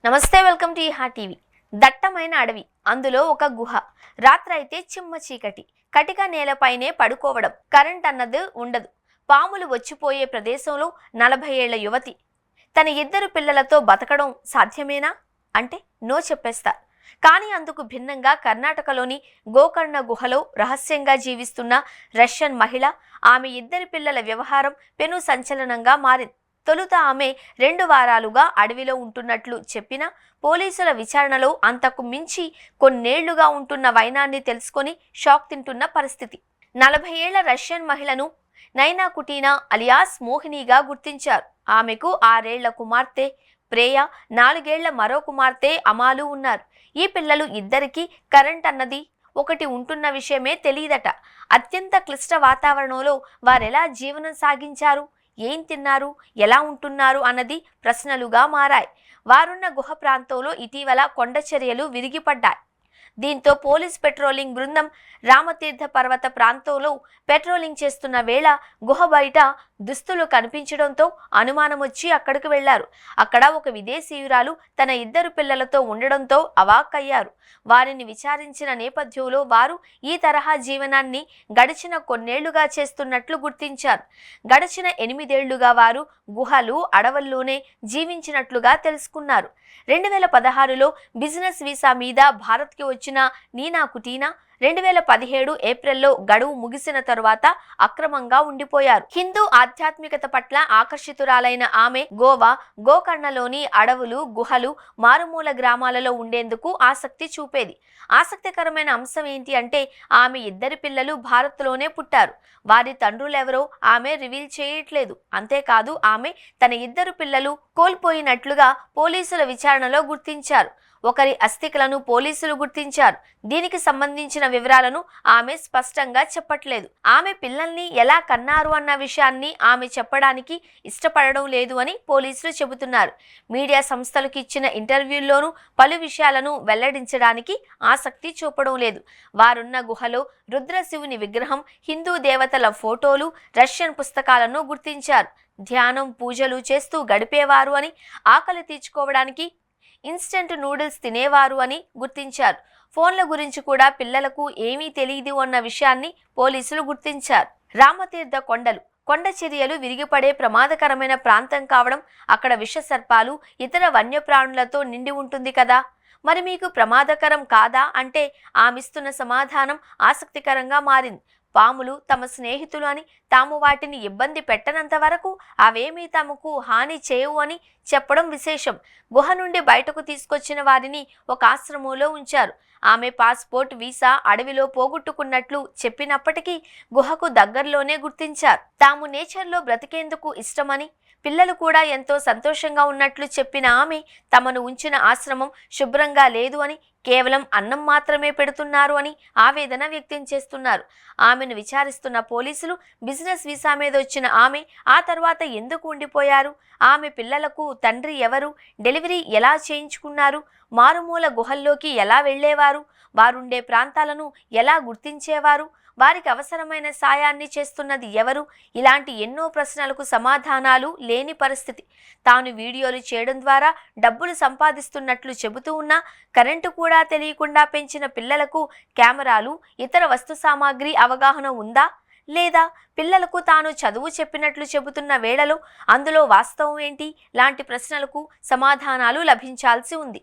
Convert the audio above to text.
నమస్తే, welcome to ఈహా TV. దట్టమైన అడవి, అందులో ఒక గుహ. రాత్రైతే చిమ్మ చీకటి, కటిక నేలపైనే పడుకోవడం, కరెంట్ అన్నది ఉండదు. పాములు వచ్చిపోయే ప్రదేశంలో 40 ఏళ్ల యువతి తన 2 పిల్లలతో బతకడం సాధ్యమేనా అంటే నో చెప్పేస్తారు. కానీ అందుకు భిన్నంగా కర్ణాటకలోని గోకర్ణ గుహలో రహస్యంగా జీవిస్తున్న రష్యన్ మహిళ, ఆమె 2 పిల్లల వ్యవహారం పెను సంచలనంగా మారింది. తొలుత ఆమె 2 వారాలుగా అడవిలో ఉంటున్నట్లు చెప్పిన పోలీసుల విచారణలో అంతకు మించి కొన్నేళ్లుగా ఉంటున్న వైనాన్ని తెలుసుకొని షాక్ తింటున్న పరిస్థితి. 40 ఏళ్ల రష్యన్ మహిళను నైనా కుటీనా అలియాస్ మోహినిగా గుర్తించారు. ఆమెకు 6 ఏళ్ల కుమార్తె ప్రేయ, 4 ఏళ్ల మరో కుమార్తె అమాలు ఉన్నారు. ఈ పిల్లలు ఇద్దరికీ కరెంట్ అన్నది ఒకటి ఉంటున్న విషయమే తెలియదట. అత్యంత క్లిష్ట వాతావరణంలో వారెలా జీవనం సాగించారు, ఏం తిన్నారు, ఎలా ఉంటున్నారు అన్నది ప్రశ్నలుగా మారాయి. వారున్న గుహ ప్రాంతంలో ఇటీవల కొండ చర్యలు విరిగిపడ్డాయి. దీంతో పోలీస్ పెట్రోలింగ్ బృందం రామతీర్థ పర్వత ప్రాంతంలో పెట్రోలింగ్ చేస్తున్న వేళ గుహ బయట దుస్తులు కనిపించడంతో అనుమానం వచ్చి అక్కడికి వెళ్లారు. అక్కడ ఒక విదేశీయురాలు తన 2 పిల్లలతో ఉండడంతో అవాక్కయ్యారు. వారిని విచారించిన నేపథ్యంలో వారు ఈ తరహా జీవనాన్ని గడిచిన కొన్నేళ్లుగా చేస్తున్నట్లు గుర్తించారు. గడిచిన 8 ఏళ్లుగా వారు గుహలు, అడవుల్లోనే జీవించినట్లుగా తెలుసుకున్నారు. 2016లో బిజినెస్ వీసా మీద భారత్కి వచ్చిన నీనా కుటీనా 2017 ఏప్రిల్లో గడువు ముగిసిన తరువాత అక్రమంగా ఉండిపోయారు. హిందూ ఆధ్యాత్మికత పట్ల ఆకర్షితురాలైన ఆమె గోకర్ణలోని అడవులు, గుహలు, మారుమూల గ్రామాలలో ఉండేందుకు ఆసక్తి చూపేది. ఆసక్తికరమైన అంశం ఏంటి అంటే ఆమె 2 పిల్లలు భారత్లోనే పుట్టారు. వారి తండ్రులెవరో ఆమె రివీల్ చేయట్లేదు. అంతేకాదు ఆమె తన 2 పిల్లలు కోల్పోయినట్లుగా పోలీసుల విచారణలో గుర్తించారు. ఒకరి అస్థికలను పోలీసులు గుర్తించారు. దీనికి సంబంధించిన వివరాలను ఆమె స్పష్టంగా చెప్పట్లేదు. ఆమె పిల్లల్ని ఎలా కన్నారు అన్న విషయాన్ని ఆమె చెప్పడానికి ఇష్టపడడం లేదు అని పోలీసులు చెబుతున్నారు. మీడియా సంస్థలకు ఇచ్చిన ఇంటర్వ్యూల్లోనూ పలు విషయాలను వెల్లడించడానికి ఆసక్తి చూపడం లేదు. వారున్న గుహలో రుద్రశివుని విగ్రహం, హిందూ దేవతల ఫోటోలు, రష్యన్ పుస్తకాలను గుర్తించారు. ధ్యానం, పూజలు చేస్తూ గడిపేవారు అని, ఆకలి తీర్చుకోవడానికి ఇన్స్టెంట్ నూడిల్స్ తినేవారు అని గుర్తించారు. ఫోన్ల గురించి కూడా పిల్లలకు ఏమీ తెలియదు అన్న విషయాన్ని పోలీసులు గుర్తించారు. రామతీర్థ కొండలు, కొండ చర్యలు విరిగిపడే ప్రమాదకరమైన ప్రాంతం కావడం, అక్కడ విషసర్పాలు, ఇతర వన్యప్రాణులతో నిండి ఉంటుంది కదా, మరి మీకు ప్రమాదకరం కాదా అంటే ఆమెస్తున్న సమాధానం ఆసక్తికరంగా మారింది. పాములు తమ స్నేహితులు అని, తాము వాటిని ఇబ్బంది పెట్టనంత వరకు అవేమీ తమకు హాని చేయవు అని చెప్పడం విశేషం. గుహ నుండి బయటకు తీసుకొచ్చిన వారిని ఒక ఆశ్రమంలో ఉంచారు. ఆమె పాస్పోర్ట్, వీసా అడవిలో పోగొట్టుకున్నట్లు చెప్పినప్పటికీ గుహకు దగ్గరలోనే గుర్తించారు. తాము నేచర్లో బ్రతికేందుకు ఇష్టమని, పిల్లలు కూడా ఎంతో సంతోషంగా ఉన్నట్లు చెప్పిన ఆమె తమను ఉంచిన ఆశ్రమం శుభ్రంగా లేదు అని, కేవలం అన్నం మాత్రమే పెడుతున్నారు అని ఆవేదన వ్యక్తం చేస్తున్నారు. ఆమెను విచారిస్తున్న పోలీసులు బిజినెస్ వీసా మీద వచ్చిన ఆమె ఆ తర్వాత ఎందుకు ఉండిపోయారు, ఆమె పిల్లలకు తండ్రి ఎవరు, డెలివరీ ఎలా చేయించుకున్నారు, మారుమూల గుహల్లోకి ఎలా వెళ్లేవారు, వారుండే ప్రాంతాలను ఎలా గుర్తించేవారు, వారికి అవసరమైన సాయాన్ని చేస్తున్నది ఎవరు, ఇలాంటి ఎన్నో ప్రశ్నలకు సమాధానాలు లేని పరిస్థితి. తాను వీడియోలు చేయడం ద్వారా డబ్బులు సంపాదిస్తున్నట్లు చెబుతూ ఉన్నా కరెంటు కూడా తెలియకుండా పెంచిన పిల్లలకు కెమెరాలు, ఇతర వస్తు సామాగ్రి అవగాహన ఉందా లేదా, పిల్లలకు తాను చదువు చెప్పినట్లు చెబుతున్న వేళలో అందులో వాస్తవం ఏంటి లాంటి ప్రశ్నలకు సమాధానాలు లభించాల్సి ఉంది.